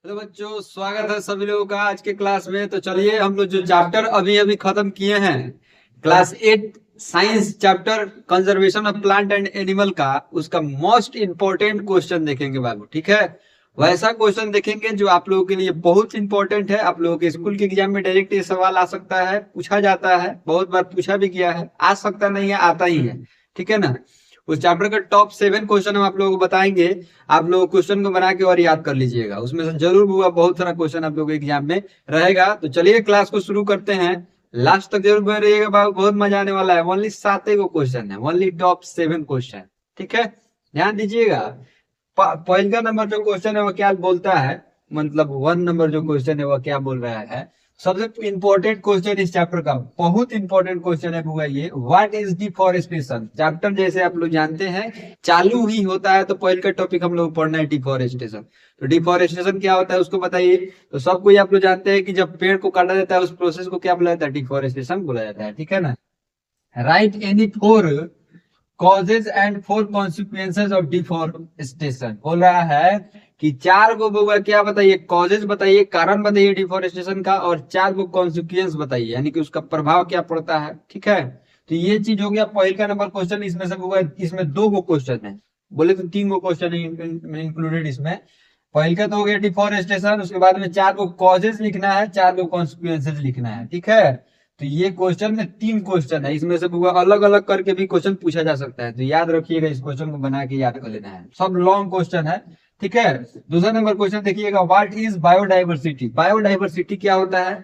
Hello बच्चों, स्वागत है सभी लोगों का आज के क्लास में। तो चलिए हम लोग जो चैप्टर अभी अभी खत्म किए हैं, class 8 science chapter conservation of plant and animal का, उसका मोस्ट इंपॉर्टेंट क्वेश्चन देखेंगे बाबू। ठीक है, वैसा क्वेश्चन देखेंगे जो आप लोगों के लिए बहुत इंपॉर्टेंट है। आप लोगों के स्कूल के एग्जाम में डायरेक्ट ये सवाल आ सकता है, पूछा जाता है, बहुत बार पूछा भी गया है, आ सकता नहीं है, आता ही है। ठीक है ना। उस चैप्टर का टॉप 7 क्वेश्चन हम आप लोगों को बताएंगे। आप लोग क्वेश्चन को बना के और याद कर लीजिएगा, उसमें से जरूर हुआ बहुत सारा क्वेश्चन आप लोगों के एग्जाम में रहेगा। तो चलिए क्लास को शुरू करते हैं, लास्ट तक जरूर बने रहिएगा बाबू, बहुत मजा आने वाला है। ओनली 7 को क्वेश्चन है, ओनली टॉप 7 क्वेश्चन। ठीक है, ध्यान दीजिएगा। पहला नंबर जो क्वेश्चन है वो क्या बोलता है, मतलब 1 नंबर जो क्वेश्चन है वो क्या बोल रहा है। सबसे इंपॉर्टेंट क्वेश्चन इस चैप्टर का, बहुत इंपॉर्टेंट क्वेश्चन है बुआ ये, व्हाट इज डिफॉरेस्टेशन। चैप्टर जैसे आप लोग जानते हैं चालू ही होता है तो पहले का टॉपिक हम लोग पढ़ना है डिफॉरेस्टेशन। तो डिफॉरेस्टेशन क्या होता है उसको बताइए। तो सब कोई आप लोग जानते हैं कि जब पेड़ को काटा जाता है उस प्रोसेस को क्या बोला जाता है, डिफॉरेस्टेशन बोला जाता है। ठीक है ना। Right any four causes and four consequences of deforestation बोल रहा है कि 4 को होगा, क्या बताइए, कॉजेज बताइए, कारण बताइए डिफॉरेस्टेशन का, और 4 को कॉन्सिक्वेंस बताइए, यानी कि उसका प्रभाव क्या पड़ता है। ठीक है, तो ये चीज हो गया पहले का नंबर क्वेश्चन। इसमें से होगा, इसमें 2 को क्वेश्चन है, बोले तो 3 को क्वेश्चन है इंक्लूडेड इसमें। पहले का तो हो गया डिफॉरेस्टेशन, उसके बाद में 4 को कॉजेज लिखना है, 4 को कॉन्सिक्वेंसेज लिखना है। ठीक है, तो ये क्वेश्चन में 3 क्वेश्चन है, इसमें से अलग अलग करके भी क्वेश्चन पूछा जा सकता है। तो याद रखिएगा, इस क्वेश्चन को बना के याद कर लेना है, सब लॉन्ग क्वेश्चन है। ठीक है, दूसरा नंबर क्वेश्चन देखिएगा, व्हाट इज बायोडाइवर्सिटी। बायोडाइवर्सिटी क्या होता है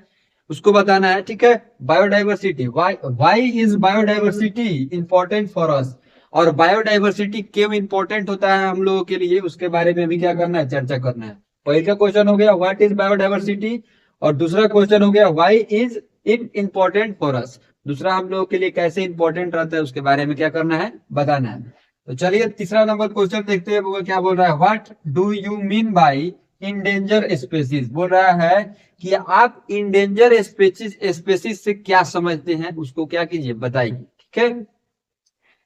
उसको बताना है। ठीक है, biodiversity, why is biodiversity important for us, और बायोडाइवर्सिटी क्यों इंपॉर्टेंट होता है हम लोगों के लिए, उसके बारे में भी क्या करना है, चर्चा करना है। पहले का क्वेश्चन हो गया व्हाट इज बायोडाइवर्सिटी, और दूसरा क्वेश्चन हो गया why is it important for us, दूसरा हम लोगों के लिए कैसे इंपॉर्टेंट रहता है उसके बारे में क्या करना है, बताना है। तो चलिए तीसरा नंबर क्वेश्चन देखते हैं, वो क्या बोल रहा है, what do you mean by endangered species. बोल रहा है कि आप इंडेंजर स्पेसीज से क्या समझते हैं, उसको क्या कीजिए बताइए। ठीक है,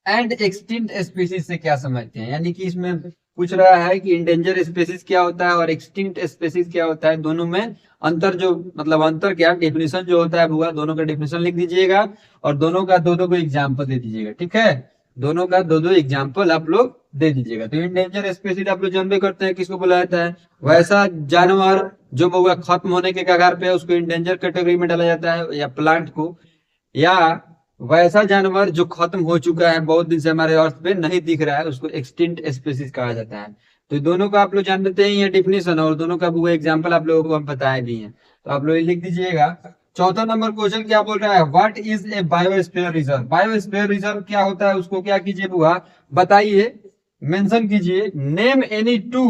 एंड एक्सटिंक्ट स्पीसीज से क्या समझते हैं, यानी कि इसमें पूछ रहा है कि इंडेंजर स्पीसीज क्या होता है और एक्सटिंक्ट स्पीसीज क्या होता है, दोनों में अंतर, जो मतलब अंतर क्या डेफिनेशन जो होता है हुआ, दोनों का डेफिनेशन लिख दीजिएगा, और दोनों का दो दो को एग्जाम्पल दे दीजिएगा। ठीक है, दोनों का दो दो एग्जाम्पल आप लोग दे दीजिएगा। तो इंडेंजर स्पीसीज आप लोग जानते करते हैं किसको बोला जाता है, वैसा जानवर जो होगा खत्म होने के कगार पे है उसको इंडेंजर कैटेगरी में डाला जाता है, या प्लांट को, या वैसा जानवर जो खत्म हो चुका है, बहुत दिन से हमारे अर्थ पे नहीं दिख रहा है, उसको एक्सटिंक्ट स्पीसीज कहा जाता है। तो दोनों का आप लोग जान लेते हैं ये डिफिनेशन, और दोनों का वो एग्जांपल आप लोगों को हम बताए भी हैं, तो आप लोग लिख दीजिएगा। चौथा नंबर क्वेश्चन क्या बोल रहा है, what is a biosphere reserve. Biosphere reserve क्या होता है उसको क्या कीजिए बुआ बताइए, मेंशन कीजिए। Name any two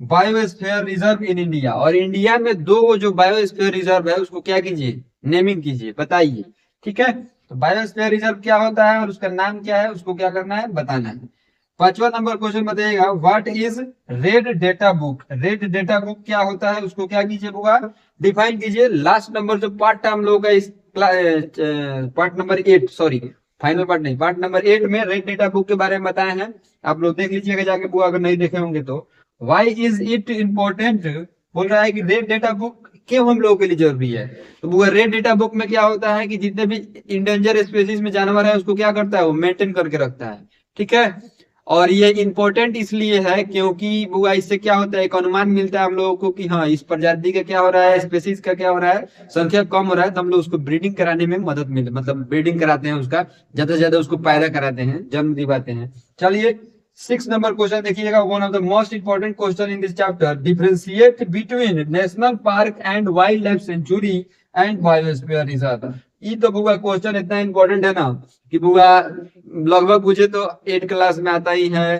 biosphere reserve in India, और इंडिया में 2 जो बायोस्फीयर रिजर्व है उसको क्या कीजिए, नेमिंग कीजिए, बताइए। ठीक है, तो बायोस्फीयर रिजर्व क्या होता है और उसका नाम क्या है उसको क्या करना है, बताना है। पांचवा नंबर क्वेश्चन बताइएगा, what is red data book. Red data book क्या होता है उसको क्या कीजिए होगा, डिफाइन कीजिए। लास्ट नंबर जो पार्ट था हम लोगों का इस part number 8, sorry final part नहीं, पार्ट नंबर 8 में रेड डेटा बुक के बारे में बताए हैं, आप लोग देख लीजिएगा जाके बुआ, अगर नहीं देखे होंगे तो। वाई इज इट इम्पोर्टेंट, बोल रहा है कि रेड डेटा बुक क्यों हम लोगों के लिए जरूरी है। तो वो रेड डेटा बुक में क्या होता है कि जितने भी इंडेंजर स्पीसीज में जानवर है उसको क्या करता है, वो मेंटेन करके रखता है। ठीक है, और ये इंपॉर्टेंट इसलिए है क्योंकि बुआ इससे क्या होता है, एक अनुमान मिलता है हम लोगों को कि हाँ इस प्रजाति का क्या हो रहा है, स्पेसीज का क्या हो रहा है, संख्या कम हो रहा है, तो हम लोग उसको ब्रीडिंग कराने में मदद मिले, मतलब ब्रीडिंग कराते हैं, उसका ज्यादा से ज्यादा उसको पैदा कराते हैं, जन्म दिवाते हैं। चलिए 6 नंबर क्वेश्चन देखिएगा, one of the most important question in this chapter, differentiate between national park and wild life sanctuary and biosphere reserve. ये तो बुआ क्वेश्चन इतना इंपॉर्टेंट है ना कि बुआ लगभग पूछे तो 8 क्लास में आता ही है,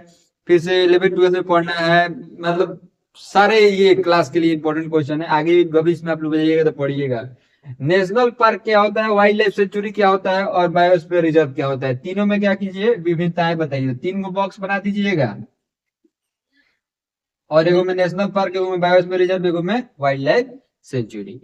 फिर से 11 12 में पढ़ना है, मतलब सारे ये क्लास के लिए इंपॉर्टेंट क्वेश्चन है। आगे भविष्य में आप लोग जाइएगा तो पढ़िएगा। नेशनल पार्क क्या होता है, वाइल्ड लाइफ सेंचुरी क्या होता है, और बायोस्फीयर रिजर्व क्या होता है, तीनों में क्या कीजिए विभिन्नताएं बताइए। 3 को बॉक्स बना दीजिएगा, और एगो में नेशनल पार्क, एगो में बायोस्फीयर रिजर्व, एगो में वाइल्ड लाइफ सेंचुरी,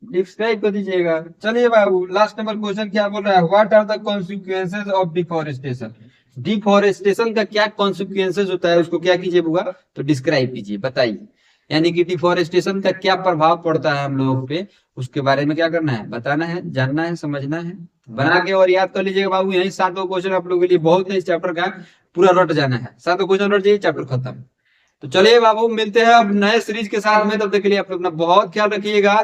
डिस्क्राइब कर दीजिएगा। चलिए बाबू लास्ट नंबर क्वेश्चन क्या बोल रहा है, what are the consequences of deforestation. Deforestation का क्या कॉन्सिक्वेंसेज होता है उसको क्या कीजिए बुआ, तो डिस्क्राइब कीजिए, बताइए। यानी कि डिफोरेस्टेशन का क्या प्रभाव पड़ता है हम लोगों पे, उसके बारे में क्या करना है, बताना है, जानना है, समझना है। बना के और याद कर लीजिएगा बाबू, यही 7 क्वेश्चन आप लोगों के लिए बहुत है, इस चैप्टर का पूरा रट जाना है, 7 क्वेश्चन रट जाइए, चैप्टर खत्म। तो चलिए बाबू, मिलते हैं अब नए सीरीज के साथ में, तब तक के लिए आप अपना बहुत ख्याल रखिएगा।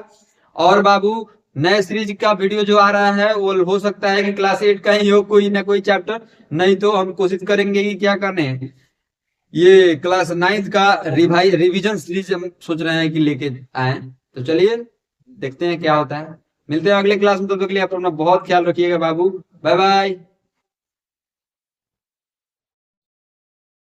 और बाबू, नए सीरीज का वीडियो जो आ रहा है वो हो सकता है कि क्लास 8 का ही हो, कोई ना कोई चैप्टर, नहीं तो हम कोशिश करेंगे कि क्या करने हैं, ये क्लास 9th का रिवीजन सीरीज हम सोच रहे हैं कि लेके आए। तो चलिए देखते हैं क्या होता है, मिलते हैं अगले क्लास में, तब तक के लिए आप अपना बहुत ख्याल रखिएगा बाबू। Bye bye.